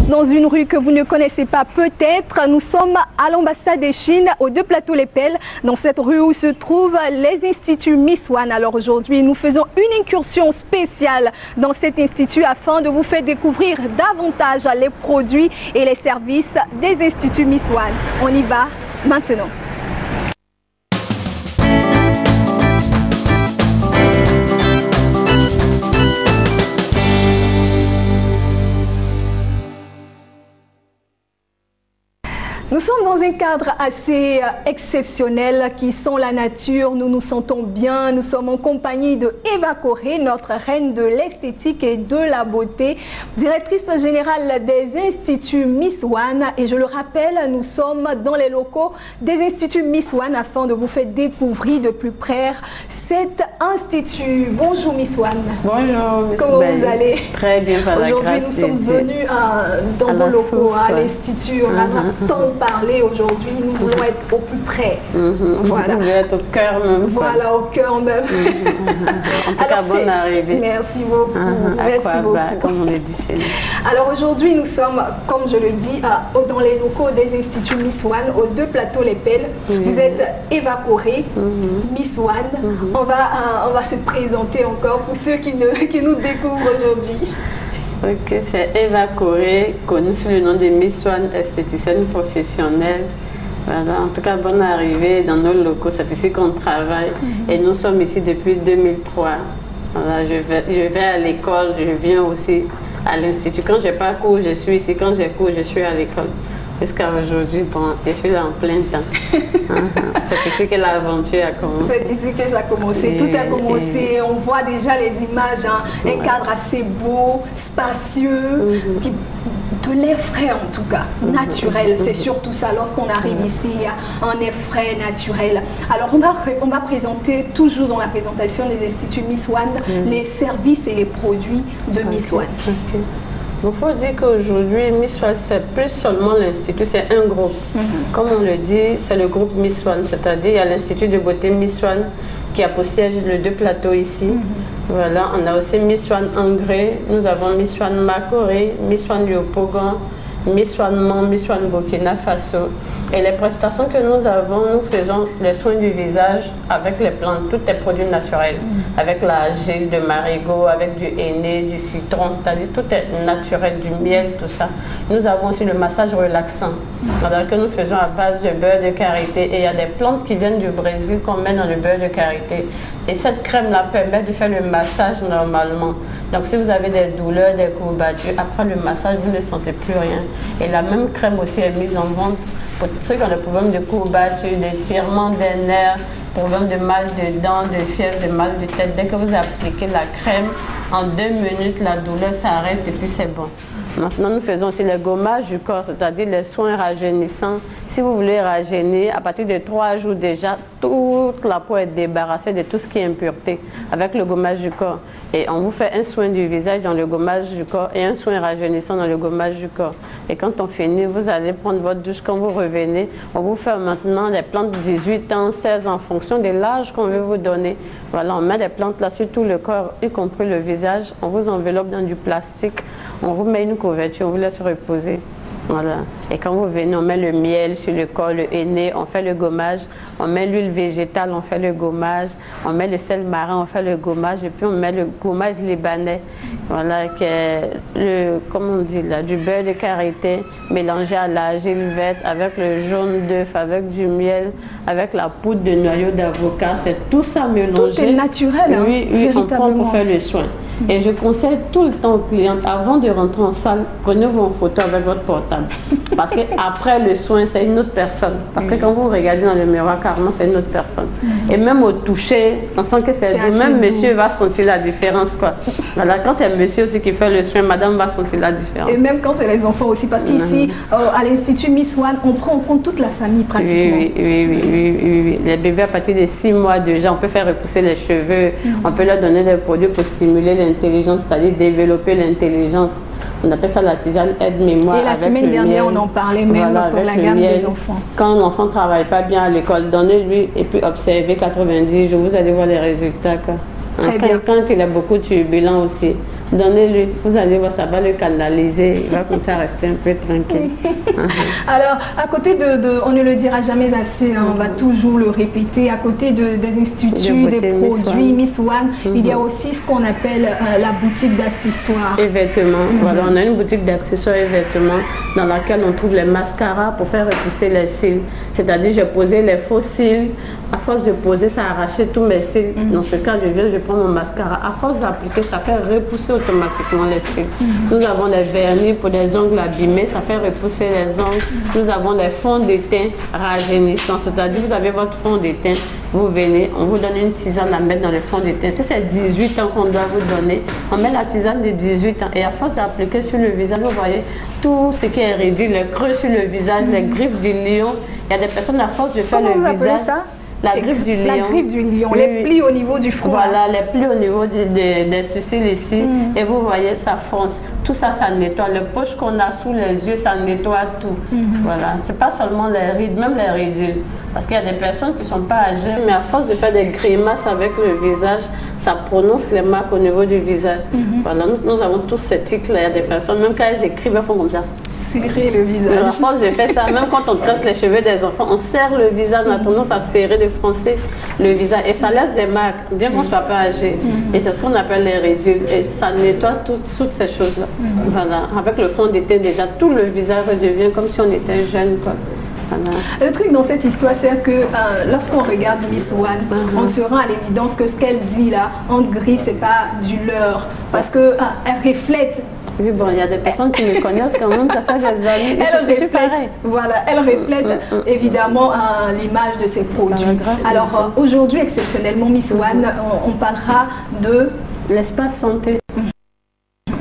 dans une rue que vous ne connaissez pas peut-être. Nous sommes à l'ambassade de Chine, aux deux plateaux Les Pelles, dans cette rue où se trouvent les instituts Miss One. Alors aujourd'hui, nous faisons une incursion spéciale dans cet institut afin de vous faire découvrir davantage les produits et les services des instituts Miss One. On y va maintenant. Nous sommes dans un cadre assez exceptionnel qui sent la nature, nous nous sentons bien, nous sommes en compagnie de Eva Corré, notre reine de l'esthétique et de la beauté, directrice générale des instituts Miss One. Et je le rappelle, nous sommes dans les locaux des instituts Miss One afin de vous faire découvrir de plus près cet institut. Bonjour Miss One. Bonjour Miss Comment vous allez? Très bien, par la grâce. Aujourd'hui, nous sommes venus dans vos locaux, à l'institut. On a tant parlé aujourd'hui, nous voulons être au plus près. Voilà. Vous voulez être au cœur même. Voilà, au cœur même. En tout cas, bonne arrivée. Merci beaucoup. Merci beaucoup. Comme on le dit chez nous. Alors aujourd'hui, nous sommes, comme je le dis, dans les locaux des instituts Miss One, aux deux plateaux Les Pelles. Vous êtes Eva Corré, Miss One. On va se présenter encore pour ceux qui nous découvrent aujourd'hui. Ok, c'est Eva Corré, connue sous le nom de Miss One, esthéticienne professionnelle. Voilà, en tout cas, bonne arrivée dans nos locaux, c'est ici qu'on travaille. Et nous sommes ici depuis 2003. Voilà, je vais à l'école, je viens aussi à l'institut. Quand je n'ai pas cours, je suis ici. Quand j'ai cours, je suis à l'école. Jusqu'à aujourd'hui, bon, je suis là en plein temps. C'est ici que l'aventure a commencé. C'est ici que ça a commencé. Tout a commencé. On voit déjà les images, un cadre assez beau, spacieux, qui de l'air frais en tout cas, naturel. C'est surtout ça. Lorsqu'on arrive ici, il y a un air frais, naturel. Alors on va présenter, toujours dans la présentation des instituts Miss One, les services et les produits de Miss One. Il faut dire qu'aujourd'hui, Miss One, c'est plus seulement l'institut, c'est un groupe. Comme on le dit, c'est le groupe Miss One, c'est-à-dire il y a l'institut de beauté Miss One qui a pour siège les deux plateaux ici. Voilà, on a aussi Miss One Angré, nous avons Miss One Makoré, Miss One Léopogan, Miss One Mans, Miss One Burkina Faso. Et les prestations que nous avons, nous faisons les soins du visage avec les plantes, tous les produits naturels, avec la gel de marigot, avec du henné, du citron, c'est-à-dire tout est naturel, du miel, tout ça. Nous avons aussi le massage relaxant, alors que nous faisons à base de beurre de karité. Et il y a des plantes qui viennent du Brésil qu'on met dans le beurre de karité. Et cette crème-là permet de faire le massage normalement. Donc si vous avez des douleurs, des courbatures, après le massage, vous ne sentez plus rien. Et la même crème aussi est mise en vente pour ceux qui ont des problèmes de courbatures, d'étirement des nerfs, problèmes de mal de dents, de fièvre, de mal de tête. Dès que vous appliquez la crème, en 2 minutes, la douleur s'arrête et puis c'est bon. Maintenant, nous faisons aussi les gommages du corps, c'est-à-dire les soins rajeunissants. Si vous voulez rajeunir, à partir de 3 jours déjà, toute la peau est débarrassée de tout ce qui est impureté avec le gommage du corps. Et on vous fait un soin du visage dans le gommage du corps et un soin rajeunissant dans le gommage du corps. Et quand on finit, vous allez prendre votre douche. Quand vous revenez, on vous fait maintenant des plantes de 18 ans, 16 ans, en fonction de l'âge qu'on veut vous donner. Voilà, on met des plantes là sur tout le corps, y compris le visage. On vous enveloppe dans du plastique. On vous met une couverture, on vous laisse reposer. Voilà. Et quand vous venez, on met le miel sur le corps, le henné, on fait le gommage. On met l'huile végétale, on fait le gommage. On met le sel marin, on fait le gommage. Et puis on met le gommage libanais. Voilà, qui est comment on dit là, du beurre de karité mélangé à la gile verte avec le jaune d'œuf, avec du miel, avec la poudre de noyau d'avocat. C'est tout ça mélangé. Tout est naturel, hein, oui, on prend pour faire le soin. Et je conseille tout le temps aux clientes, avant de rentrer en salle, prenez vos photos avec votre portable. Parce qu'après le soin, c'est une autre personne. Parce que quand vous regardez dans le miroir, carrément, c'est une autre personne. Et même au toucher, on sent que c'est doux. Même monsieur va sentir la différence, quoi. Voilà, quand c'est monsieur aussi qui fait le soin, madame va sentir la différence. Et même quand c'est les enfants aussi, parce qu'ici, à l'Institut Miss One, on prend en compte toute la famille pratiquement. Oui. Les bébés à partir de 6 mois déjà, on peut faire repousser les cheveux, on peut leur donner des produits pour stimuler l'intelligence, c'est-à-dire développer l'intelligence. On appelle ça la tisane aide-mémoire. Et la semaine dernière, on en parlait même pour la gamme des enfants. Quand un enfant ne travaille pas bien à l'école, donnez-lui et puis observez 90 jours, vous allez voir les résultats. Quand il a beaucoup de turbulents aussi, donnez-lui. Vous allez voir, ça va le canaliser. Il va comme ça rester un peu tranquille. Alors, à côté on ne le dira jamais assez, hein, on va toujours le répéter, à côté des instituts, des produits Miss One, il y a aussi ce qu'on appelle la boutique d'accessoires. Et vêtements. Voilà, on a une boutique d'accessoires et vêtements dans laquelle on trouve les mascaras pour faire repousser les cils. C'est-à-dire, j'ai posé les faux cils. À force de poser, ça a arraché tous mes cils. Dans ce cas, je prends mon mascara. À force d'appliquer, ça fait repousser automatiquement les cils. Nous avons les vernis pour des ongles abîmés, ça fait repousser les ongles. Nous avons les fonds de teint rajeunissants. C'est-à-dire, vous avez votre fond de teint, vous venez, on vous donne une tisane à mettre dans le fond de teint. Si c'est 18 ans qu'on doit vous donner, on met la tisane de 18 ans. Et à force d'appliquer sur le visage, vous voyez tout ce qui est réduit, les creux sur le visage, les griffes du lion. Il y a des personnes, à force de faire le visage... La griffe du lion. La griffe du lion, les plis au niveau du front. Voilà, les plis au niveau des sourcils ici. Et vous voyez, ça fonce. Tout ça, ça nettoie. Les poches qu'on a sous les yeux, ça nettoie tout. Voilà, c'est pas seulement les rides, même les ridules. Parce qu'il y a des personnes qui ne sont pas âgées, mais à force de faire des grimaces avec le visage, ça prononce les marques au niveau du visage. Voilà, nous avons tous ces tics-là. Il y a des personnes, même quand elles écrivent, elles font comme ça. Serrer le visage. À force de faire ça, même quand on tresse les cheveux des enfants, on serre le visage, on a tendance à serrer, de froncer le visage. Et ça laisse des marques, bien qu'on ne soit pas âgé. Et c'est ce qu'on appelle les ridules. Et ça nettoie toutes ces choses-là. Voilà, avec le fond de teint, déjà, tout le visage redevient comme si on était jeune, quoi. Voilà. Le truc dans cette histoire, c'est que lorsqu'on regarde Miss One, on se rend à l'évidence que ce qu'elle dit là, entre griffes, c'est pas du leurre. Parce que elle reflète. Oui, bon, il y a des personnes qui me connaissent quand même, ça fait des années. Elle reflète, voilà, elle reflète évidemment l'image de ses produits. Alors aujourd'hui, exceptionnellement, Miss One, on parlera de l'espace santé.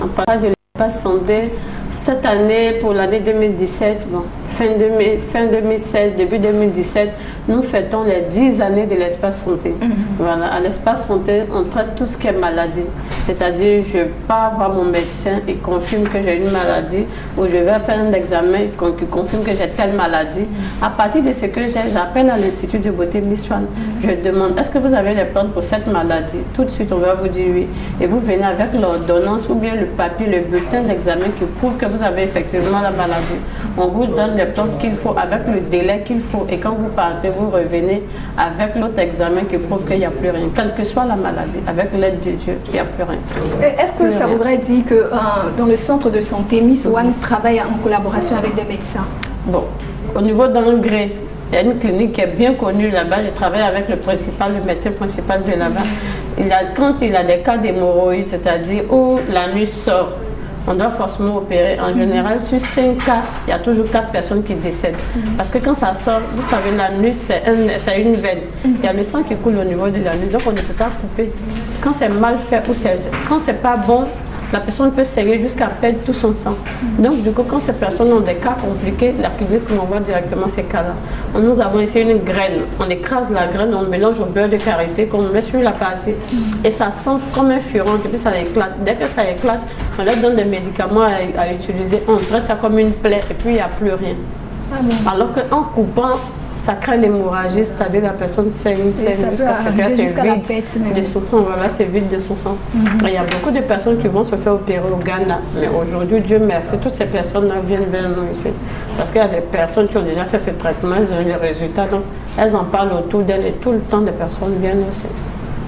On parlera de l'espace santé. Cette année, pour l'année 2017, bon, fin 2016, début 2017, nous fêtons les 10 années de l'espace santé. Voilà, à l'espace santé, on traite tout ce qui est maladie. C'est-à-dire, je pars voir mon médecin, il confirme que j'ai une maladie, ou je vais faire un examen qui confirme que j'ai telle maladie. À partir de ce que j'ai, j'appelle à l'Institut de beauté Miss One. Je demande, est-ce que vous avez les plantes pour cette maladie? Tout de suite, on va vous dire oui. Et vous venez avec l'ordonnance ou bien le papier, le bulletin d'examen qui prouve que vous avez effectivement la maladie. On vous donne les plantes qu'il faut avec le délai qu'il faut. Et quand vous partez, vous revenez avec l'autre examen qui prouve qu'il n'y a plus rien. Quelle que soit la maladie, avec l'aide de Dieu, il n'y a plus rien. Est-ce que ça voudrait dire que dans le centre de santé, Miss One travaille en collaboration avec des médecins? Bon, au niveau d'Angré, il y a une clinique qui est bien connue là-bas. Je travaille avec le médecin principal de là-bas. Quand il a des cas d'hémorroïdes, c'est-à-dire où l'anus sort, on doit forcément opérer. En général, sur 5 cas, il y a toujours 4 personnes qui décèdent. Parce que quand ça sort, vous savez, l'anus, c'est une veine. Il y a le sang qui coule au niveau de l'anus, donc on ne peut pas couper. Quand c'est mal fait ou quand c'est pas bon, la personne peut saigner jusqu'à perdre tout son sang. Donc, du coup, quand ces personnes ont des cas compliqués, la clinique nous envoie directement ces cas-là. Nous avons ici une graine. On écrase la graine, on mélange au beurre de karité qu'on met sur la partie. Et ça sent comme un furon, et puis ça éclate. Dès que ça éclate, on leur donne des médicaments à utiliser. On traite ça comme une plaie et puis il n'y a plus rien. Alors qu'en coupant, ça crée l'hémorragie, c'est-à-dire la personne saigne jusqu'à ce que c'est vide de son sang. Voilà, c'est vide de son sang. Il y a beaucoup de personnes qui vont se faire opérer au Ghana. Mais aujourd'hui, Dieu merci, toutes ces personnes-là viennent vers nous ici. Parce qu'il y a des personnes qui ont déjà fait ce traitement, elles ont eu les résultats. Donc, elles en parlent autour d'elles et tout le temps, des personnes viennent aussi.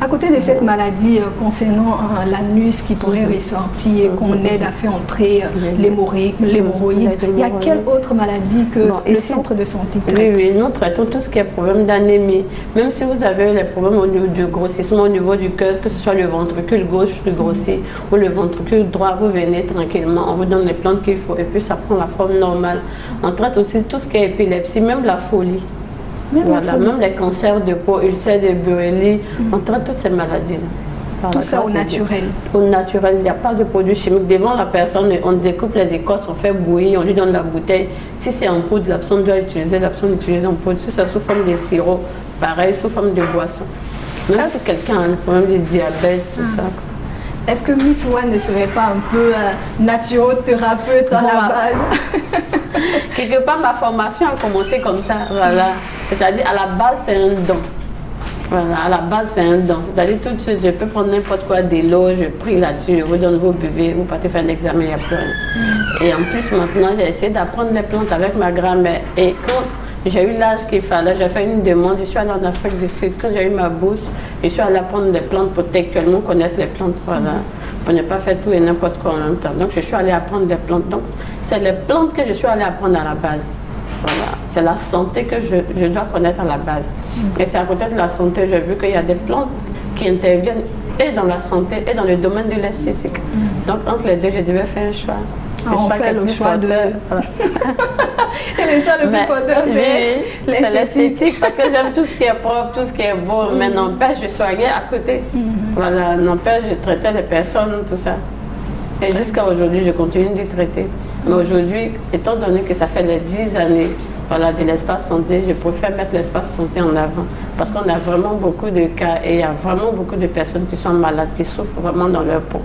À côté de cette maladie concernant l'anus qui pourrait ressortir et qu'on aide à faire entrer l'hémorroïde, il y a quelle autre maladie que le centre de santé traite? Oui, nous traitons tout ce qui est problème d'anémie. Même si vous avez les problèmes au niveau du grossissement, au niveau du cœur, que ce soit le ventricule gauche qui grossit ou le ventricule droit, vous venez tranquillement, on vous donne les plantes qu'il faut et puis ça prend la forme normale. On traite aussi tout ce qui est épilepsie, même la folie. Voilà, même les cancers de peau, ulcères de Bureli, on traite toutes ces maladies-là. Tout ça au naturel. Au naturel, il n'y a pas de produits chimiques. Devant la personne, on découpe les écorces, on fait bouillir, on lui donne la bouteille. Si c'est en poudre, la personne doit utiliser, en poudre. Si c'est sous forme de sirop, pareil, sous forme de boisson. Même si quelqu'un a un problème de diabète, tout ça. Est-ce que Miss One ne serait pas un peu naturothérapeute à la base? Quelque part, ma formation a commencé comme ça, voilà. C'est-à-dire, à la base, c'est un don. Voilà, à la base, c'est un don. C'est-à-dire, tout de suite, je peux prendre n'importe quoi, des lots, je prie là-dessus, je vous donne, vous buvez, vous partez faire un examen, il n'y a plus rien. Et en plus, maintenant, j'ai essayé d'apprendre les plantes avec ma grand-mère. Et quand j'ai eu l'âge qu'il fallait, j'ai fait une demande, je suis allée en Afrique du Sud. Quand j'ai eu ma bourse, je suis allée apprendre des plantes pour textuellement connaître les plantes, voilà, pour ne pas faire tout et n'importe quoi en même temps. Donc, je suis allée apprendre des plantes. Donc, c'est les plantes que je suis allée apprendre à la base. Voilà, c'est la santé que je dois connaître à la base. Et c'est à côté de la santé, j'ai vu qu'il y a des plantes qui interviennent et dans la santé et dans le domaine de l'esthétique. Donc entre les deux, je devais faire un choix. On fait le choix de... Voilà. Et le choix le plus porteur, c'est l'esthétique, parce que j'aime tout ce qui est propre, tout ce qui est beau, mais n'empêche, je soignais à côté. Voilà, n'empêche, je traitais les personnes, tout ça. Et jusqu'à aujourd'hui, je continue de traiter. Mais aujourd'hui, étant donné que ça fait les 10 années voilà, de l'espace santé, je préfère mettre l'espace santé en avant. Parce qu'on a vraiment beaucoup de cas et il y a vraiment beaucoup de personnes qui sont malades, qui souffrent vraiment dans leur peau.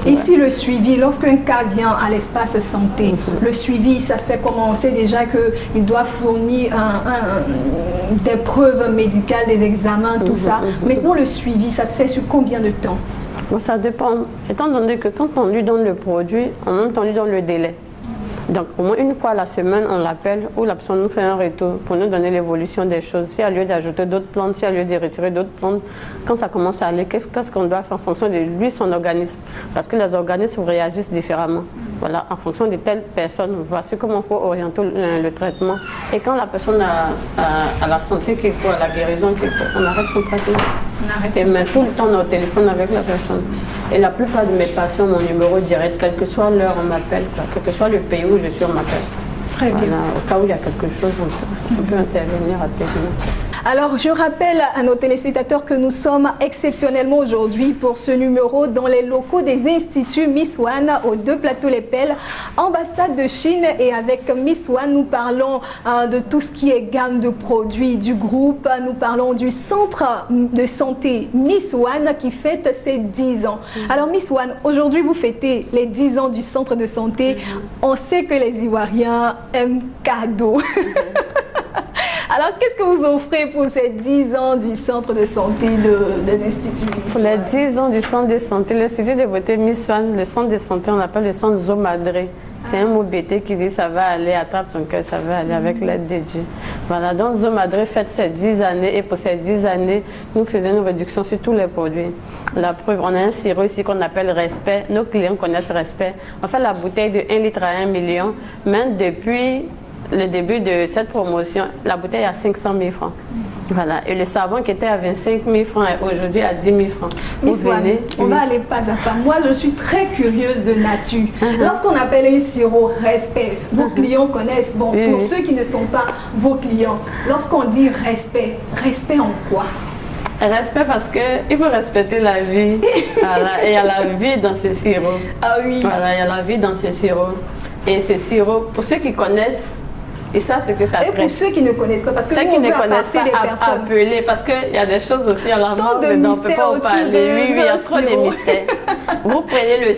Et si le suivi, lorsqu'un cas vient à l'espace santé, le suivi, ça se fait comment? On sait déjà qu'il doit fournir des preuves médicales, des examens, tout ça. Maintenant, le suivi, ça se fait sur combien de temps? Bon, ça dépend, étant donné que quand on lui donne le produit, en même temps on lui donne le délai. Donc au moins une fois la semaine, on l'appelle ou la personne nous fait un retour pour nous donner l'évolution des choses. S'il y a lieu d'ajouter d'autres plantes, s'il y a lieu de retirer d'autres plantes, quand ça commence à aller, qu'est-ce qu'on doit faire en fonction de lui, son organisme? Parce que les organismes réagissent différemment. Voilà, en fonction de telle personne, voici comment il faut orienter le traitement. Et quand la personne a la santé qu'il faut, à la guérison qu'il faut, on arrête son traitement. Et met tout le temps au téléphone avec la personne. Et la plupart de mes patients, mon numéro direct, quelle que soit l'heure, on m'appelle. Quel que soit le pays où je suis, on m'appelle. Très bien. Voilà, au cas où il y a quelque chose, on peut intervenir rapidement. Alors, je rappelle à nos téléspectateurs que nous sommes exceptionnellement aujourd'hui pour ce numéro dans les locaux des Instituts Miss One, aux 2 plateaux Les Pelles, ambassade de Chine. Et avec Miss One, nous parlons de tout ce qui est gamme de produits du groupe. Nous parlons du centre de santé Miss One qui fête ses 10 ans. Alors, Miss One, aujourd'hui, vous fêtez les 10 ans du centre de santé. On sait que les Ivoiriens aiment cadeaux. Alors, qu'est-ce que vous offrez pour ces 10 ans du centre de santé des instituts Miss Pour les 10 ans du centre de santé, l'Institut de beauté Miss One, le centre de santé, on l'appelle le centre Zomadré. C'est un mot bêté qui dit ça va aller, attrape ton cœur, ça va aller avec l'aide de Dieu. Voilà, donc Zomadré fête ses 10 années et pour ces 10 années, nous faisons une réduction sur tous les produits. La preuve, on a un sirop ici qu'on appelle Respect. Nos clients connaissent Respect. On fait la bouteille de 1 litre à 1 million, mais depuis le début de cette promotion, la bouteille est à 500 000 francs. Voilà. Et le savon qui était à 25 000 francs est aujourd'hui à 10 000 francs. Miss One, on va aller pas à pas. Moi, je suis très curieuse de nature. Lorsqu'on appelle un sirop Respect, vos clients connaissent. Bon, pour ceux qui ne sont pas vos clients, lorsqu'on dit respect, respect en quoi? Respect parce qu'il faut respecter la vie. Voilà. Et il y a la vie dans ce sirop. Ah oui. Voilà, il y a la vie dans ce sirop. Et ce sirop, pour ceux qui connaissent, ils savent ce que ça traite. Et pour ceux qui ne connaissent pas, parce que ceux qui ne connaissent pas, appeler, parce qu'il y a des choses aussi à la mode, mais on ne peut pas en parler. Oui, il y a trop de mystères. Vous prenez le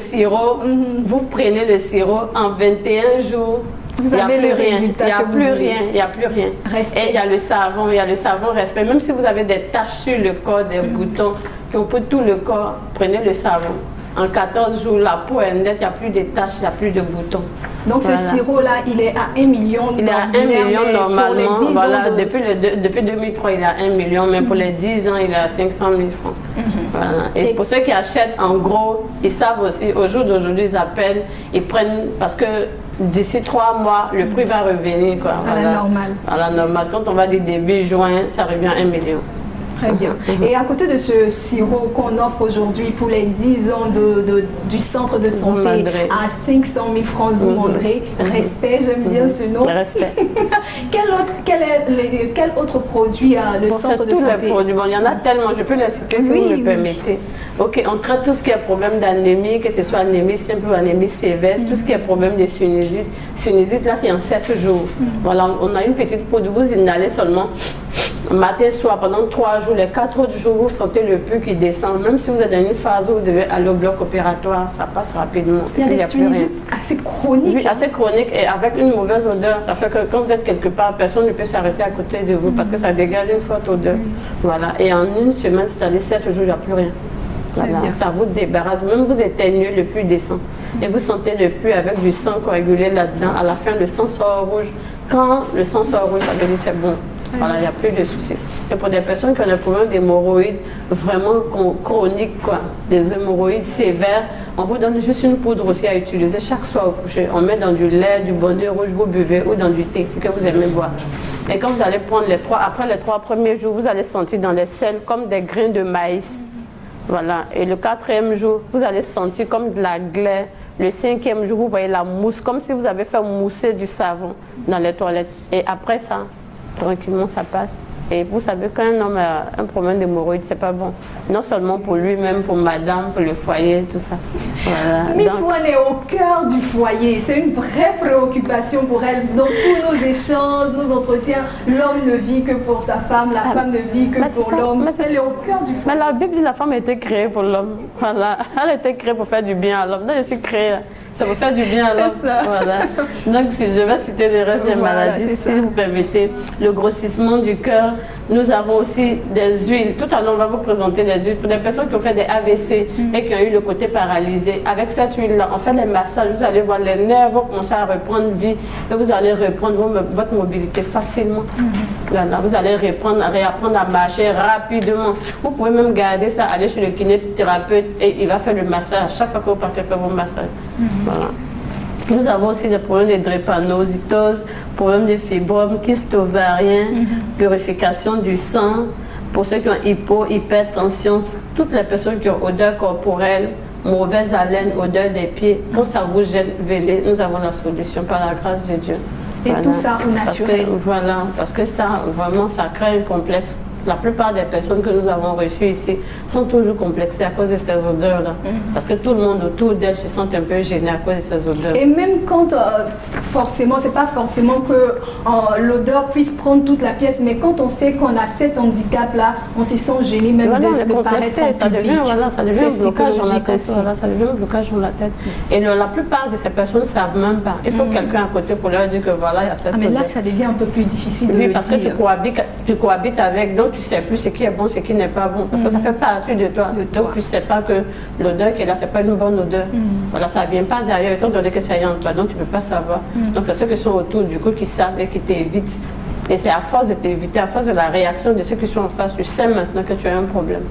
sirop, en 21 jours. Vous avez le résultat. Il n'y a plus rien, il n'y a plus rien. Et il y a le savon Respect. Même si vous avez des taches sur le corps, des boutons qui ont pour tout le corps, prenez le savon. En 14 jours, la peau est nette, il n'y a plus de taches, il n'y a plus de boutons. Donc ce sirop-là, il est à 1 million. Il est à 1 million normalement. Voilà, depuis 2003, il est à 1 million, mais pour les 10 ans, il est à 500 000 francs. Voilà. Et pour ceux qui achètent en gros, ils savent aussi, au jour d'aujourd'hui, ils appellent, ils prennent, parce que d'ici 3 mois, le prix va revenir. Quoi. À la normale. À la normale. Quand on va dire début juin, ça revient à 1 million. Très bien. Et à côté de ce sirop qu'on offre aujourd'hui pour les 10 ans du centre de santé à 500 000 francs Zomadré, Respect, j'aime bien ce nom. Respect. Quel autre produit a le centre de santé? Tous les produits. Bon, il y en a tellement, je peux les citer si vous me permettez. Ok, on traite tout ce qui est problème d'anémie, que ce soit anémie simple ou anémie sévère, tout ce qui est problème de sinusite. Sinusite, là, c'est en 7 jours. Voilà, on a une petite poudre, vous inhalez seulement. matin, soir, pendant 3 jours, les 4 autres jours, vous sentez le pus qui descend. Même si vous êtes dans une phase où vous devez aller au bloc opératoire, ça passe rapidement. Il y a des sinusite assez chroniques. Oui, assez chronique et avec une mauvaise odeur. Ça fait que quand vous êtes quelque part, personne ne peut s'arrêter à côté de vous parce que ça dégage une forte odeur. Voilà. Et en une semaine, c'est-à-dire 7 jours, il n'y a plus rien. Voilà. Ça vous débarrasse. Même vous éteignez, le pus descend. Et vous sentez le pus avec du sang coagulé là-dedans. À la fin, le sang sort rouge. Quand le sang sort rouge, ça veut dire c'est bon. Voilà, il n'y a plus de soucis. Et pour des personnes qui ont des problèmes d'hémorroïdes vraiment chroniques, quoi, des hémorroïdes sévères, on vous donne juste une poudre aussi à utiliser chaque soir au coucher. On met dans du lait, du bonnet rouge, vous buvez, ou dans du thé, ce que vous aimez boire. Et quand vous allez prendre après les 3 premiers jours, vous allez sentir dans les selles comme des grains de maïs. Voilà. Et le 4e jour, vous allez sentir comme de la glaie. Le 5e jour, vous voyez la mousse, comme si vous avez fait mousser du savon dans les toilettes. Et après ça, tranquillement, ça passe. Et vous savez, quand un homme a un problème d'hémorroïdes, c'est pas bon. Non seulement pour lui-même, pour madame, pour le foyer, tout ça. Voilà. Miss One est au cœur du foyer. C'est une vraie préoccupation pour elle. Dans tous nos échanges, nos entretiens, l'homme ne vit que pour sa femme, la femme ne vit que pour l'homme. Elle est au cœur du foyer. Mais la Bible dit que la femme a été créée pour l'homme. Voilà. Elle a été créée pour faire du bien à l'homme. Donc, elle s'est créée. Ça vous fait du bien à l'homme. Voilà. Donc, je vais citer les restes des maladies, si vous permettez. Le grossissement du cœur. Nous avons aussi des huiles. Tout à l'heure, on va vous présenter des huiles. Pour des personnes qui ont fait des AVC et qui ont eu le côté paralysé, avec cette huile-là, on fait des massages. Vous allez voir, les nerfs vont commencer à reprendre vie et vous allez reprendre votre mobilité facilement. Voilà. Vous allez réapprendre à marcher rapidement. Vous pouvez même garder ça, aller chez le kinésithérapeute et il va faire le massage à chaque fois que vous partez faire vos massages. Voilà. Nous avons aussi des problèmes de drépanocytose, problèmes de fibromes, kystes ovariens, purification du sang, pour ceux qui ont hypertension, toutes les personnes qui ont odeur corporelle, mauvaise haleine, odeur des pieds, quand ça vous gêne, venez, nous avons la solution par la grâce de Dieu. Et voilà. Tout ça au naturel. Parce que ça, vraiment, ça crée un complexe. La plupart des personnes que nous avons reçues ici sont toujours complexées à cause de ces odeurs-là. Parce que tout le monde autour d'elles se sent un peu gêné à cause de ces odeurs. Et même quand, forcément, c'est pas forcément que l'odeur puisse prendre toute la pièce, mais quand on sait qu'on a cet handicap-là, on se sent gêné même de paraître en ça public. Ça devient un blocage dans la tête. Voilà, ça devient un blocage dans la tête. Et la plupart de ces personnes ne savent même pas. Il faut quelqu'un à côté pour leur dire que voilà, il y a cette odeur. Mais là, ça devient un peu plus difficile de le dire. Parce que tu cohabites avec, donc tu ne sais plus ce qui est bon, ce qui n'est pas bon. Parce que ça fait partie de toi. Donc tu ne sais pas que l'odeur qui est là, ce n'est pas une bonne odeur. Voilà, ça ne vient pas derrière, étant donné que ça y entre pas. Donc tu ne peux pas savoir. Donc c'est ceux qui sont autour du coup qui savent et qui t'évitent. Et c'est à force de t'éviter, à force de la réaction de ceux qui sont en face, tu sais maintenant que tu as un problème.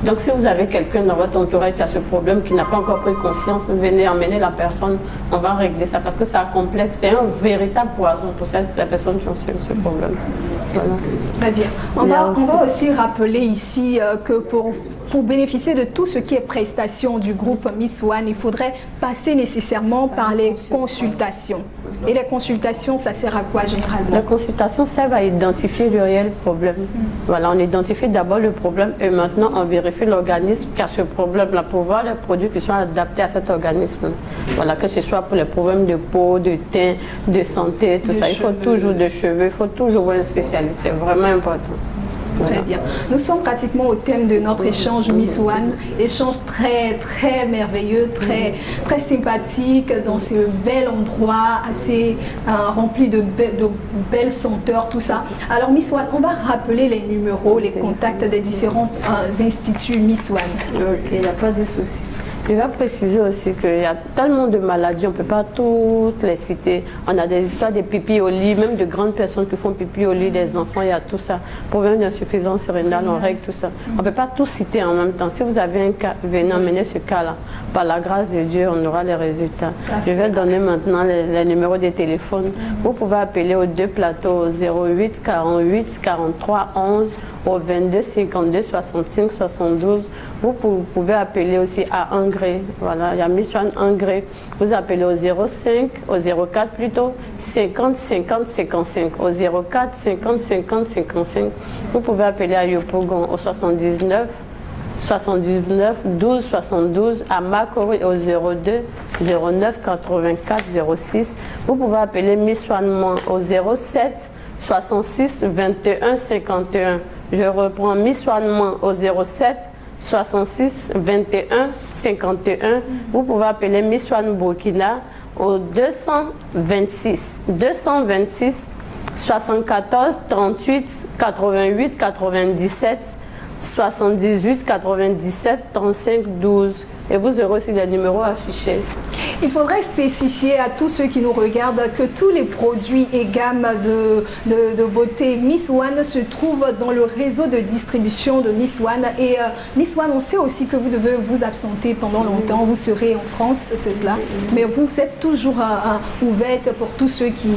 Donc si vous avez quelqu'un dans votre entourage qui a ce problème, qui n'a pas encore pris conscience, venez emmener la personne, on va régler ça. Parce que c'est complexe, c'est un véritable poison pour ces personnes qui ont ce problème. Voilà. Très bien. On va aussi rappeler ici que pour bénéficier de tout ce qui est prestation du groupe Miss One, il faudrait passer nécessairement par les consultations. Et les consultations, ça sert à quoi généralement? Les consultations servent à identifier le réel problème. Voilà, on identifie d'abord le problème et maintenant on vérifie l'organisme qui a ce problème-là pour voir les produits qui sont adaptés à cet organisme. Voilà, que ce soit pour les problèmes de peau, de teint, de santé, tout ça. Il faut toujours de cheveux, il faut toujours voir un spécialiste. C'est vraiment important. Très bien. Nous sommes pratiquement au thème de notre échange Miss One. Échange très merveilleux, très sympathique dans ce bel endroit, assez rempli de belles senteurs, tout ça. Alors Miss One, on va rappeler les numéros, les contacts des différents instituts Miss One. Ok, il n'y a pas de souci. Je vais préciser aussi qu'il y a tellement de maladies, on ne peut pas toutes les citer. On a des histoires de pipi au lit, même de grandes personnes qui font pipi au lit, des enfants, il y a tout ça. Problème d'insuffisance rénale, on règle tout ça. On ne peut pas tout citer en même temps. Si vous avez un cas, venez emmener ce cas-là. Par la grâce de Dieu, on aura les résultats. Je vais donner maintenant les numéros des téléphones. Vous pouvez appeler aux 2 plateaux, 08 48 43 11, au 22 52 65 72. Vous pouvez appeler aussi à Engrais. Voilà, il y a Miss One Engrais. Vous appelez au 05, au 04 plutôt, 50 50 55. Au 04 50 50 55. Vous pouvez appeler à Yopougon au 79 79 12 72, à Makori au 02 09 84 06. Vous pouvez appeler Miss One au 07 66 21 51. Je reprends Miss One au 07 66 21 51. Vous pouvez appeler Miss One Burkina au 226 74 38 88 97 78 97 35 12. Et vous aurez aussi les numéros affichés. Il faudrait spécifier à tous ceux qui nous regardent que tous les produits et gammes de beauté Miss One se trouvent dans le réseau de distribution de Miss One. Et Miss One, on sait aussi que vous devez vous absenter pendant longtemps. Vous serez en France, c'est cela. Mais vous êtes toujours ouverte pour tous ceux qui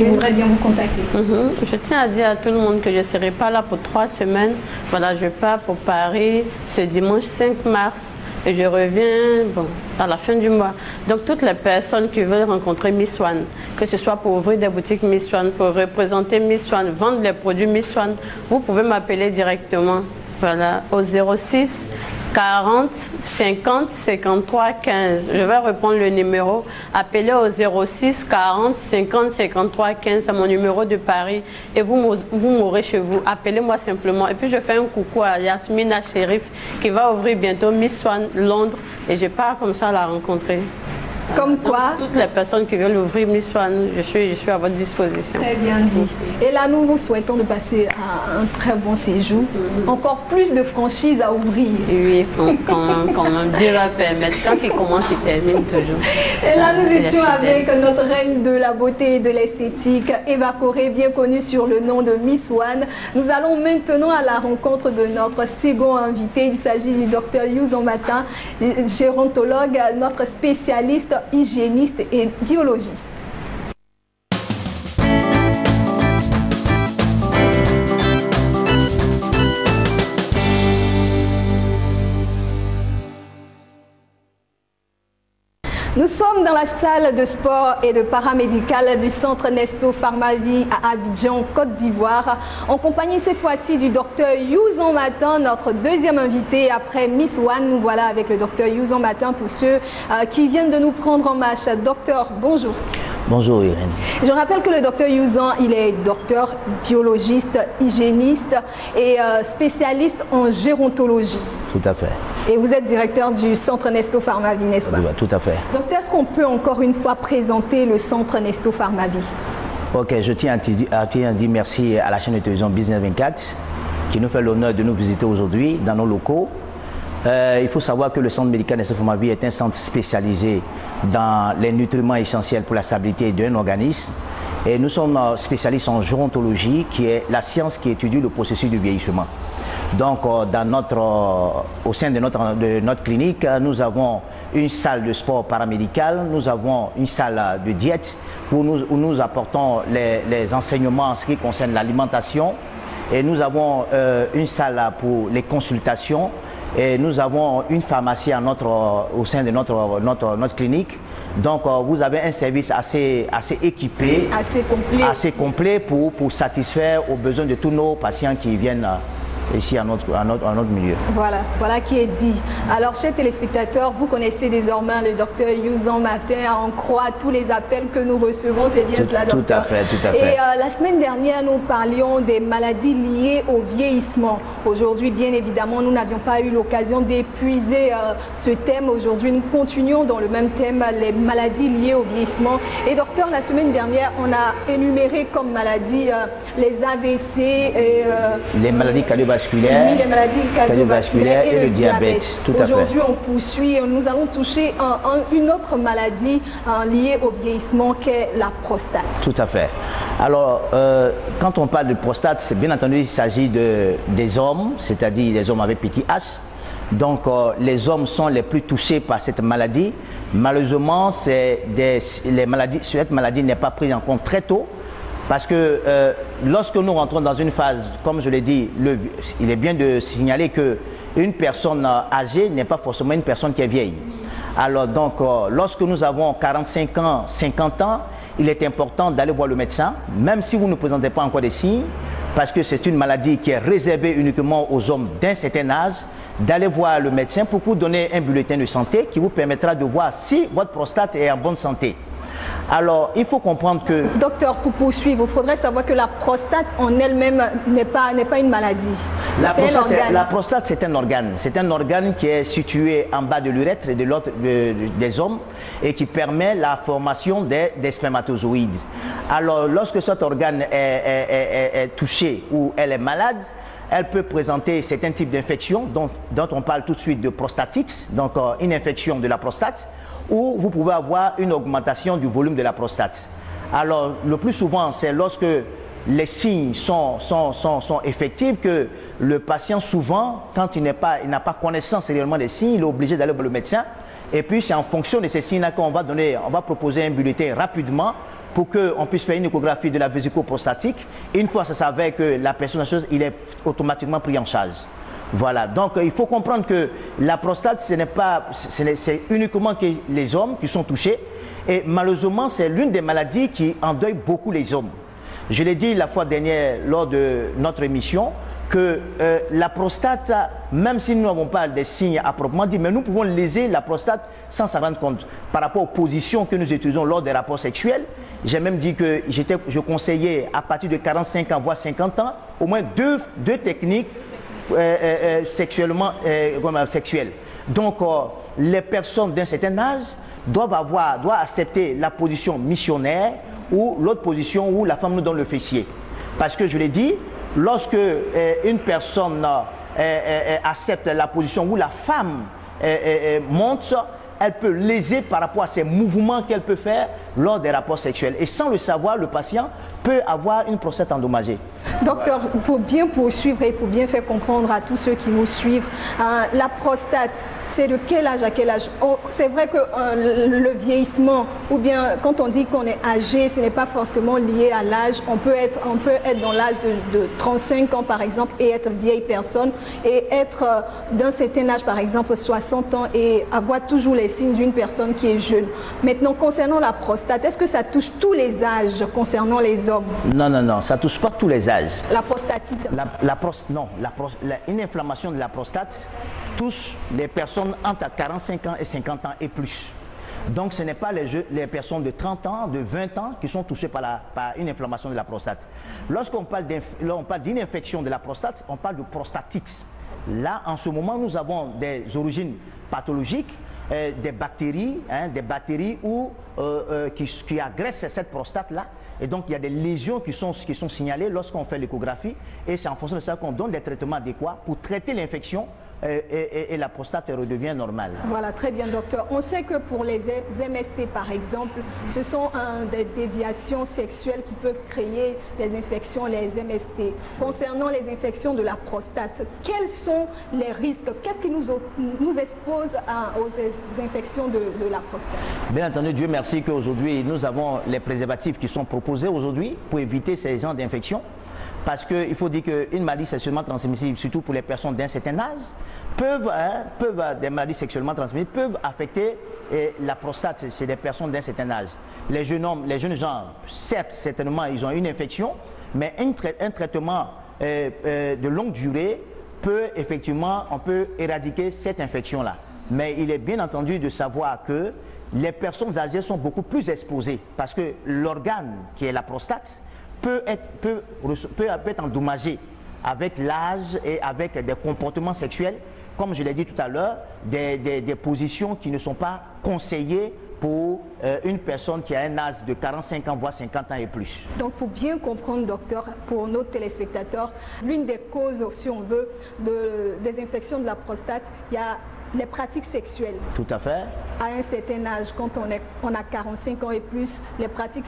voudraient bien vous contacter. Je tiens à dire à tout le monde que je ne serai pas là pour 3 semaines. Voilà, je pars pour Paris ce dimanche 5 mars. Et je reviens à la fin du mois. Donc, toutes les personnes qui veulent rencontrer Miss One, que ce soit pour ouvrir des boutiques Miss One, pour représenter Miss One, vendre les produits Miss One, vous pouvez m'appeler directement. Voilà, au 06 40 50 53 15. Je vais reprendre le numéro. Appelez au 06 40 50 53 15. C'est mon numéro de Paris. Et vous m'aurez chez vous. Appelez-moi simplement. Et puis je fais un coucou à Yasmina Sherif qui va ouvrir bientôt Miss One Londres. Et je pars comme ça à la rencontrer. Comme quoi, toutes les personnes qui veulent ouvrir Miss One, je suis à votre disposition. Très bien dit. Et là, nous vous souhaitons de passer un très bon séjour. Encore plus de franchises à ouvrir. Oui, quand même, Dieu va permettre. Quand il commence, il termine toujours. Et là, nous étions avec notre reine de la beauté et de l'esthétique, Eva Corée, bien connue sur le nom de Miss One. Nous allons maintenant à la rencontre de notre second invité. Il s'agit du docteur Youzon Matin, gérontologue, notre spécialiste hygiéniste et biologiste. Nous sommes dans la salle de sport et de paramédical du centre Nesto Pharmavie à Abidjan, Côte d'Ivoire, en compagnie cette fois-ci du docteur Youzon Matin, notre deuxième invité après Miss One. Nous voilà avec le docteur Youzon Matin pour ceux qui viennent de nous prendre en marche. Docteur, bonjour. Bonjour Irène. Je rappelle que le docteur Youzon, il est docteur, biologiste, hygiéniste et spécialiste en gérontologie. Tout à fait. Et vous êtes directeur du centre Nesto Pharmavie, n'est-ce pas? Oui, tout à fait. Docteur, est-ce qu'on peut encore une fois présenter le centre Nesto Pharmavie? Ok, je tiens à dire merci à la chaîne de télévision Business 24 qui nous fait l'honneur de nous visiter aujourd'hui dans nos locaux. Il faut savoir que le centre médical Nesto Pharmavie est un centre spécialisé dans les nutriments essentiels pour la stabilité d'un organisme. Et nous sommes spécialistes en gérontologie, qui est la science qui étudie le processus du vieillissement. Donc, au sein de notre clinique, nous avons une salle de sport paramédical, nous avons une salle de diète où nous apportons les enseignements en ce qui concerne l'alimentation. Et nous avons une salle pour les consultations. Et nous avons une pharmacie au sein de notre clinique. Donc, vous avez un service assez équipé, assez complet pour satisfaire aux besoins de tous nos patients qui viennent ici à notre milieu. Voilà qui est dit. Alors, chers téléspectateurs, vous connaissez désormais le docteur Youzon Matin, on croit tous les appels que nous recevons, c'est bien cela, docteur. Tout à fait. Et la semaine dernière, nous parlions des maladies liées au vieillissement. Aujourd'hui, bien évidemment, nous n'avions pas eu l'occasion d'épuiser ce thème. Aujourd'hui, nous continuons dans le même thème, les maladies liées au vieillissement. Et docteur, la semaine dernière, on a énuméré comme maladies les AVC et les maladies cardiovasculaires. Oui, les maladies cardiovasculaires et le diabète. Aujourd'hui, on poursuit et nous allons toucher une autre maladie liée au vieillissement qu'est la prostate. Tout à fait. Alors, quand on parle de prostate, c'est bien entendu, il s'agit des hommes, c'est-à-dire des hommes avec petit h. Donc, les hommes sont les plus touchés par cette maladie. Malheureusement, cette maladie n'est pas prise en compte très tôt. Parce que lorsque nous rentrons dans une phase, comme je l'ai dit, il est bien de signaler qu'une personne âgée n'est pas forcément une personne qui est vieille. Alors donc, lorsque nous avons 45 ans, 50 ans, il est important d'aller voir le médecin, même si vous ne présentez pas encore des signes, parce que c'est une maladie qui est réservée uniquement aux hommes d'un certain âge. d'aller voir le médecin pour vous donner un bulletin de santé qui vous permettra de voir si votre prostate est en bonne santé. Alors, il faut comprendre que... Docteur, pour poursuivre, il faudrait savoir que la prostate en elle-même n'est pas une maladie. C'est un organe. La prostate, c'est un organe. C'est un organe qui est situé en bas de l'urètre des hommes et qui permet la formation des spermatozoïdes. Alors, lorsque cet organe est touché ou elle est malade, elle peut présenter certains types d'infections dont on parle tout de suite de prostatite, donc une infection de la prostate, ou vous pouvez avoir une augmentation du volume de la prostate. Alors, le plus souvent, c'est lorsque les signes sont effectifs que le patient, souvent, quand il n'a pas connaissance réellement des signes, il est obligé d'aller voir le médecin. Et puis, c'est en fonction de ces signes-là qu'on va proposer un bulletin rapidement pour qu'on puisse faire une échographie de la vésico-prostatique. Une fois que ça s'avère que la personne, il est automatiquement pris en charge. Voilà, donc il faut comprendre que la prostate, c'est uniquement que les hommes qui sont touchés. Et malheureusement, c'est l'une des maladies qui endeuille beaucoup les hommes. Je l'ai dit la fois dernière lors de notre émission, que la prostate, même si nous n'avons pas des signes à proprement dit, mais nous pouvons léser la prostate sans s'en rendre compte. Par rapport aux positions que nous utilisons lors des rapports sexuels, j'ai même dit que je conseillais à partir de 45 ans, voire 50 ans, au moins deux techniques sexuelles. Donc, les personnes d'un certain âge doivent accepter la position missionnaire ou l'autre position où la femme nous donne le fessier. Parce que je l'ai dit, lorsque une personne accepte la position où la femme monte, elle peut léser par rapport à ces mouvements qu'elle peut faire lors des rapports sexuels. Et sans le savoir, le patient peut avoir une prostate endommagée. Docteur, pour bien poursuivre et pour bien faire comprendre à tous ceux qui nous suivent, la prostate, c'est de quel âge à quel âge? C'est vrai que le vieillissement, ou bien quand on dit qu'on est âgé, ce n'est pas forcément lié à l'âge. On peut être dans l'âge de 35 ans par exemple et être vieille personne, et être d'un certain âge, par exemple 60 ans, et avoir toujours les signes d'une personne qui est jeune. Maintenant, concernant la prostate, est-ce que ça touche tous les âges concernant les hommes? Non, non, non, ça ne touche pas tous les âges. La prostatite? Une inflammation de la prostate touche les personnes entre 45 ans et 50 ans et plus. Donc ce n'est pas les personnes de 30 ans, de 20 ans qui sont touchées par une inflammation de la prostate. Lorsqu'on parle d'une infection de la prostate, on parle de prostatite. Là, en ce moment, nous avons des origines pathologiques, des bactéries qui agressent cette prostate-là. Et donc, il y a des lésions qui sont signalées lorsqu'on fait l'échographie. Et c'est en fonction de ça qu'on donne des traitements adéquats pour traiter l'infection et la prostate redevient normale. Voilà, très bien, docteur. On sait que pour les MST, par exemple, ce sont des déviations sexuelles qui peuvent créer les infections, les MST. Concernant les infections de la prostate, quels sont les risques? Qu'est-ce qui nous expose aux infections de la prostate? Bien entendu, Dieu merci qu'aujourd'hui, nous avons les préservatifs qui sont proposés aujourd'hui pour éviter ces genres d'infections. Parce qu'il faut dire qu'une maladie sexuellement transmissible, surtout pour les personnes d'un certain âge, des maladies sexuellement transmissibles peuvent affecter la prostate chez des personnes d'un certain âge. Les jeunes gens, certes, certainement, ils ont une infection, mais un traitement de longue durée on peut éradiquer cette infection-là. Mais il est bien entendu de savoir que les personnes âgées sont beaucoup plus exposées parce que l'organe qui est la prostate peut être endommagé avec l'âge et avec des comportements sexuels, comme je l'ai dit tout à l'heure, des positions qui ne sont pas conseillées pour une personne qui a un âge de 45 ans, voire 50 ans et plus. Donc pour bien comprendre, docteur, pour nos téléspectateurs, l'une des causes, si on veut, des infections de la prostate, il y a les pratiques sexuelles. Tout à fait. À un certain âge, quand on a 45 ans et plus, les pratiques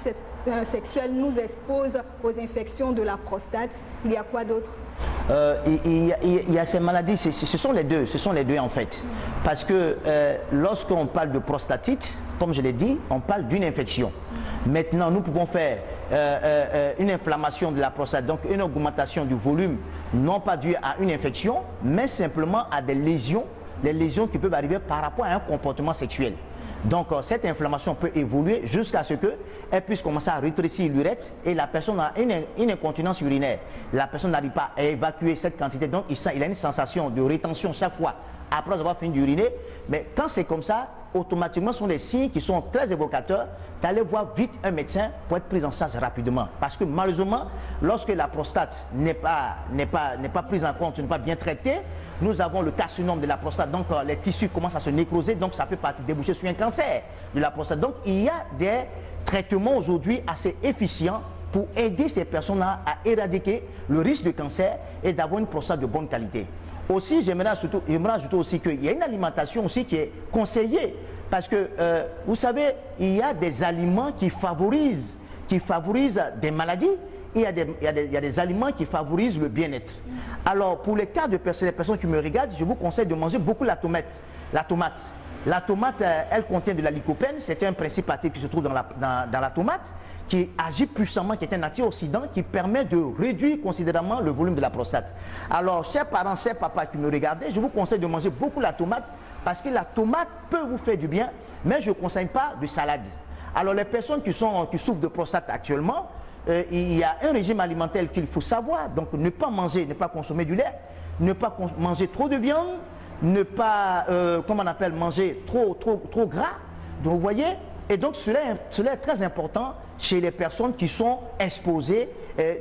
sexuelles nous exposent aux infections de la prostate. Il y a quoi d'autre? Il y a ces maladies, ce sont les deux en fait. Parce que lorsqu'on parle de prostatite, comme je l'ai dit, on parle d'une infection. Maintenant, nous pouvons faire une inflammation de la prostate, donc une augmentation du volume, non pas due à une infection, mais simplement à des lésions qui peuvent arriver par rapport à un comportement sexuel. Donc cette inflammation peut évoluer jusqu'à ce qu'elle puisse commencer à rétrécir l'urètre et la personne a une incontinence urinaire. La personne n'arrive pas à évacuer cette quantité, donc il a une sensation de rétention chaque fois après avoir fini d'uriner. Mais quand c'est comme ça, automatiquement, ce sont des signes qui sont très évocateurs d'aller voir vite un médecin pour être pris en charge rapidement. Parce que malheureusement, lorsque la prostate n'est pas prise en compte, n'est pas bien traitée, nous avons le carcinome de la prostate, donc les tissus commencent à se nécroser, donc ça peut déboucher sur un cancer de la prostate. Donc il y a des traitements aujourd'hui assez efficients pour aider ces personnes-là à éradiquer le risque de cancer et d'avoir une prostate de bonne qualité. Aussi, j'aimerais ajouter aussi qu'il y a une alimentation aussi qui est conseillée. Parce que, vous savez, il y a des aliments qui favorisent des maladies. Et il y a des aliments qui favorisent le bien-être. Alors, pour les cas de personnes qui me regardent, je vous conseille de manger beaucoup la tomate. La tomate, elle contient de la lycopène. C'est un principe actif qui se trouve dans la tomate, qui agit puissamment, qui est un antioxydant, qui permet de réduire considérablement le volume de la prostate. Alors, chers parents, chers papas qui me regardez, je vous conseille de manger beaucoup la tomate, parce que la tomate peut vous faire du bien, mais je ne conseille pas de salade. Alors, les personnes qui souffrent de prostate actuellement, il y a un régime alimentaire qu'il faut savoir. Donc, ne pas manger, ne pas consommer du lait, ne pas manger trop de viande, ne pas, comment on appelle, manger trop gras. Donc, vous voyez, et donc cela est très important chez les personnes qui sont exposées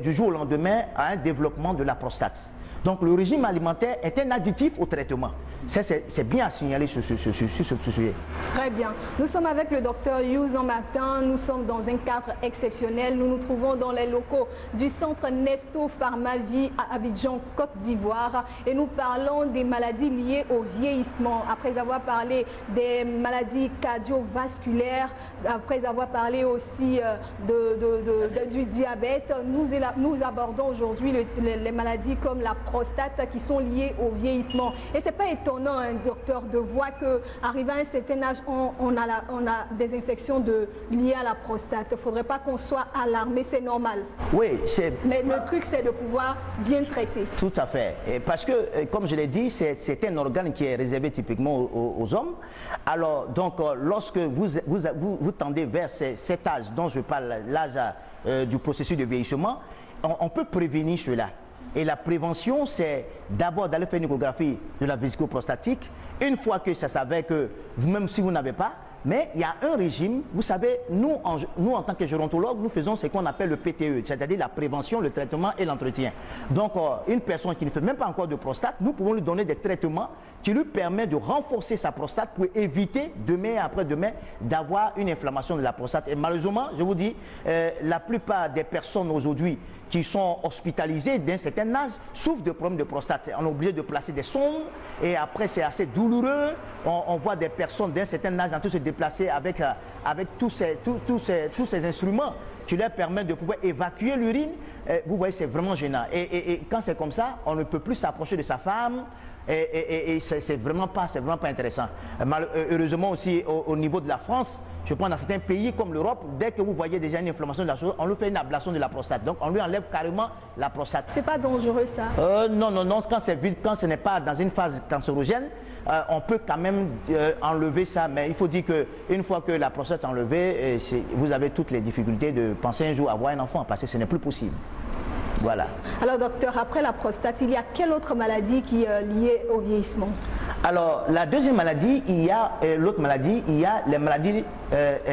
du jour au lendemain à un développement de la prostate. Donc le régime alimentaire est un additif au traitement. C'est bien à signaler sur ce sujet. Très bien. Nous sommes avec le docteur Youzan Martin. Nous sommes dans un cadre exceptionnel. Nous nous trouvons dans les locaux du centre Nesto Pharmavie à Abidjan, Côte d'Ivoire. Et nous parlons des maladies liées au vieillissement. Après avoir parlé des maladies cardiovasculaires, après avoir parlé aussi du diabète, nous abordons aujourd'hui les maladies comme la prostate qui sont liées au vieillissement. Et c'est pas étonnant, hein, docteur, de voir qu'arrivé à un certain âge, on a des infections liées à la prostate. Il ne faudrait pas qu'on soit alarmé, c'est normal. Oui, mais le truc, c'est de pouvoir bien traiter. Tout à fait. Et parce que, comme je l'ai dit, c'est un organe qui est réservé typiquement aux hommes. Alors, donc, lorsque vous tendez vers cet âge dont je parle, l'âge du processus de vieillissement, on peut prévenir cela. Et la prévention, c'est d'abord d'aller faire une échographie de la vésicule prostatique. Une fois que ça s'avère que, même si vous n'avez pas, mais il y a un régime, vous savez, nous en tant que gérontologue, nous faisons ce qu'on appelle le PTE, c'est-à-dire la prévention, le traitement et l'entretien. Donc, une personne qui ne fait même pas encore de prostate, nous pouvons lui donner des traitements qui lui permettent de renforcer sa prostate pour éviter demain et après-demain d'avoir une inflammation de la prostate. Et malheureusement, je vous dis, la plupart des personnes aujourd'hui qui sont hospitalisées d'un certain âge souffrent de problèmes de prostate. On est obligé de placer des sondes et après c'est assez douloureux. On voit des personnes d'un certain âge en train de se déplacer avec tous ces instruments qui leur permettent de pouvoir évacuer l'urine. Vous voyez, c'est vraiment gênant. Et quand c'est comme ça, on ne peut plus s'approcher de sa femme. Et c'est vraiment pas intéressant. Heureusement aussi au niveau de la France, je prends dans certains pays comme l'Europe, dès que vous voyez déjà une inflammation de la chose, on lui fait une ablation de la prostate. Donc on lui enlève carrément la prostate. C'est pas dangereux ça? Non, quand c'est vide, quand ce n'est pas dans une phase cancérogène, on peut quand même enlever ça. Mais il faut dire qu'une fois que la prostate est enlevée, vous avez toutes les difficultés de penser un jour avoir un enfant parce que ce n'est plus possible. Voilà. Alors docteur, après la prostate, il y a quelle autre maladie qui est liée au vieillissement? Alors la deuxième maladie, il y a l'autre maladie, il y a les maladies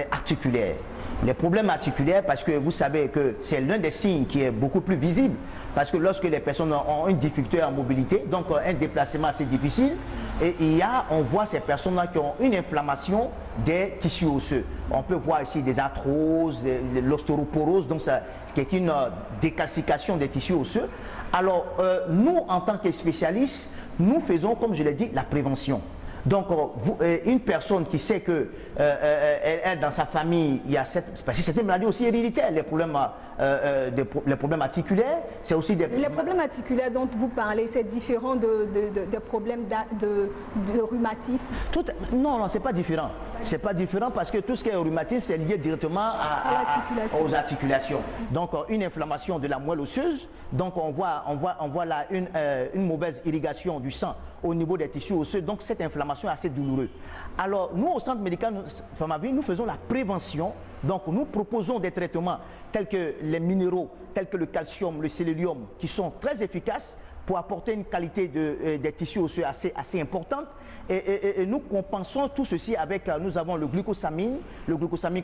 articulaires. Les problèmes articulaires, parce que vous savez que c'est l'un des signes qui est beaucoup plus visible, parce que lorsque les personnes ont une difficulté en mobilité, donc un déplacement assez difficile, et on voit ces personnes-là qui ont une inflammation des tissus osseux. On peut voir ici des arthroses, de l'ostéoporose, donc c'est une décalcification des tissus osseux. Alors nous, en tant que spécialistes, nous faisons, comme je l'ai dit, la prévention. Donc, une personne qui sait que dans sa famille, il y a parce que c'est une maladie aussi héréditaire, les problèmes articulaires, c'est aussi des... Les problèmes articulaires dont vous parlez, c'est différent des problèmes de rhumatisme? Non, c'est pas différent. C'est pas différent parce que tout ce qui est rhumatisme, c'est lié directement aux articulations. Donc, une inflammation de la moelle osseuse, donc on voit là une mauvaise irrigation du sang au niveau des tissus osseux. Donc cette inflammation est assez douloureuse. Alors nous au centre médical Pharmavie, nous faisons la prévention. Donc nous proposons des traitements tels que les minéraux, tels que le calcium, le sélénium, qui sont très efficaces pour apporter une qualité des tissus osseux assez importante. Et nous compensons tout ceci avec, nous avons le glucosamine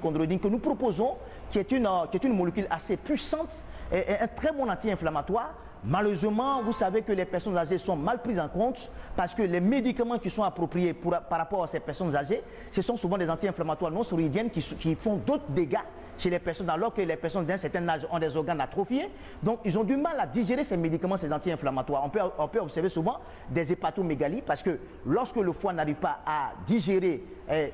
chondroïtine que nous proposons, qui est une molécule assez puissante et un très bon anti-inflammatoire. Malheureusement, vous savez que les personnes âgées sont mal prises en compte parce que les médicaments qui sont appropriés par rapport à ces personnes âgées, ce sont souvent des anti-inflammatoires non stéroïdiennes qui font d'autres dégâts chez les personnes, alors que les personnes d'un certain âge ont des organes atrophiés. Donc, ils ont du mal à digérer ces médicaments, ces anti-inflammatoires. On peut observer souvent des hépatomégalies parce que lorsque le foie n'arrive pas à digérer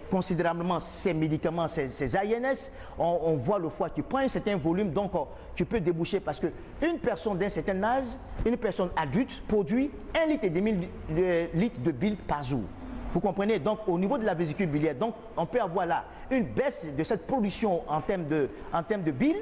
considérablement ces médicaments, ces AINS, on voit le foie qui prend un certain volume, donc qui peut déboucher parce qu'une personne d'un certain âge, une personne adulte produit 1,5 litre de bile par jour. Vous comprenez? Donc au niveau de la vésicule biliaire, donc on peut avoir là une baisse de cette production en termes de bile,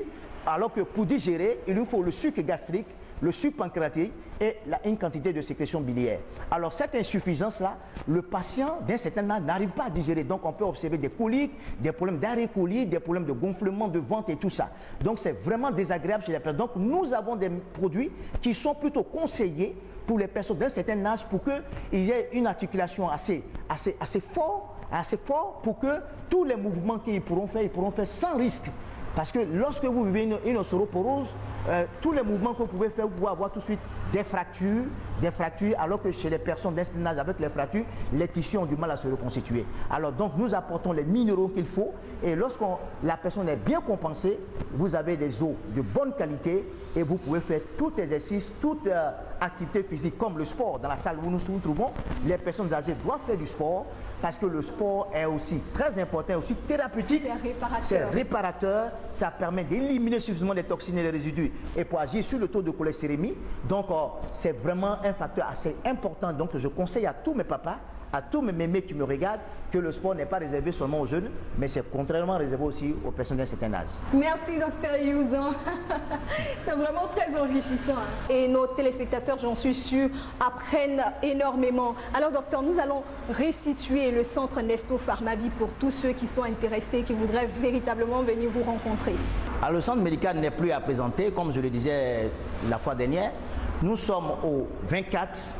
alors que pour digérer, il nous faut le sucre gastrique, le sucre pancréatique et une quantité de sécrétion biliaire. Alors cette insuffisance-là, le patient d'un certain âge n'arrive pas à digérer. Donc on peut observer des coliques, des problèmes d'arrêt colique, des problèmes de gonflement de ventre et tout ça. Donc c'est vraiment désagréable chez les personnes. Donc nous avons des produits qui sont plutôt conseillés pour les personnes d'un certain âge pour qu'il y ait une articulation assez fort pour que tous les mouvements qu'ils pourront faire sans risque. Parce que lorsque vous vivez une ostéoporose, tous les mouvements que vous pouvez faire, vous pouvez avoir tout de suite des fractures, alors que chez les personnes d'un certain âge avec les fractures, les tissus ont du mal à se reconstituer. Alors donc nous apportons les minéraux qu'il faut, et lorsque la personne est bien compensée, vous avez des os de bonne qualité et vous pouvez faire tout exercice, toute activité physique comme le sport. Dans la salle où nous nous trouvons, les personnes âgées doivent faire du sport parce que le sport est aussi très important, aussi thérapeutique. C'est réparateur. Ça permet d'éliminer suffisamment les toxines et les résidus et pour agir sur le taux de cholestérémie. Donc c'est vraiment un facteur assez important. Donc je conseille à tous mes papas, à tous mes mémés qui me regardent, que le sport n'est pas réservé seulement aux jeunes, mais c'est contrairement réservé aussi aux personnes d'un certain âge. Merci Dr Youzan. C'est vraiment très enrichissant. Et nos téléspectateurs, j'en suis sûre, apprennent énormément. Alors docteur, nous allons restituer le centre Nesto Pharmavie pour tous ceux qui sont intéressés, qui voudraient véritablement venir vous rencontrer. Alors le centre médical n'est plus à présenter, comme je le disais la fois dernière. Nous sommes au 24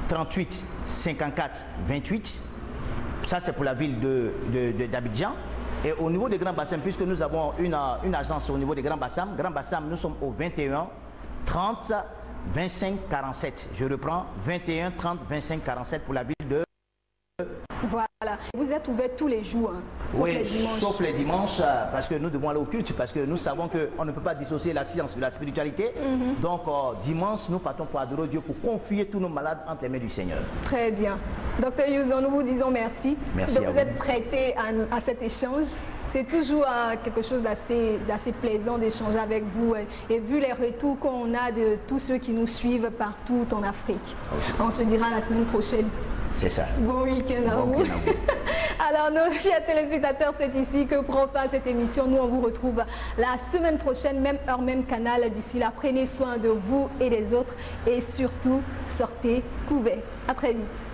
38 54 28, ça c'est pour la ville d'Abidjan. Et au niveau des Grands Bassins, puisque nous avons une agence au niveau des Grands Bassins, nous sommes au 21 30 25 47. Je reprends, 21 30 25 47 pour la ville de... Voilà, vous êtes ouvert tous les jours, hein, sauf les dimanches. Sauf les dimanches, parce que nous devons aller au culte, parce que nous savons qu'on ne peut pas dissocier la science de la spiritualité. Donc dimanche, nous partons pour adorer Dieu, pour confier tous nos malades entre les mains du Seigneur. Très bien. Docteur Youzan, nous vous disons merci. Merci de vous être prêté à cet échange. C'est toujours quelque chose d'assez plaisant d'échanger avec vous. Et vu les retours qu'on a de tous ceux qui nous suivent partout en Afrique, on se dira la semaine prochaine. C'est ça. Bon week-end à vous. Alors, nos chers téléspectateurs, c'est ici que prend fin cette émission. Nous, on vous retrouve la semaine prochaine, même heure, même canal. D'ici là, prenez soin de vous et des autres. Et surtout, sortez couverts. À très vite.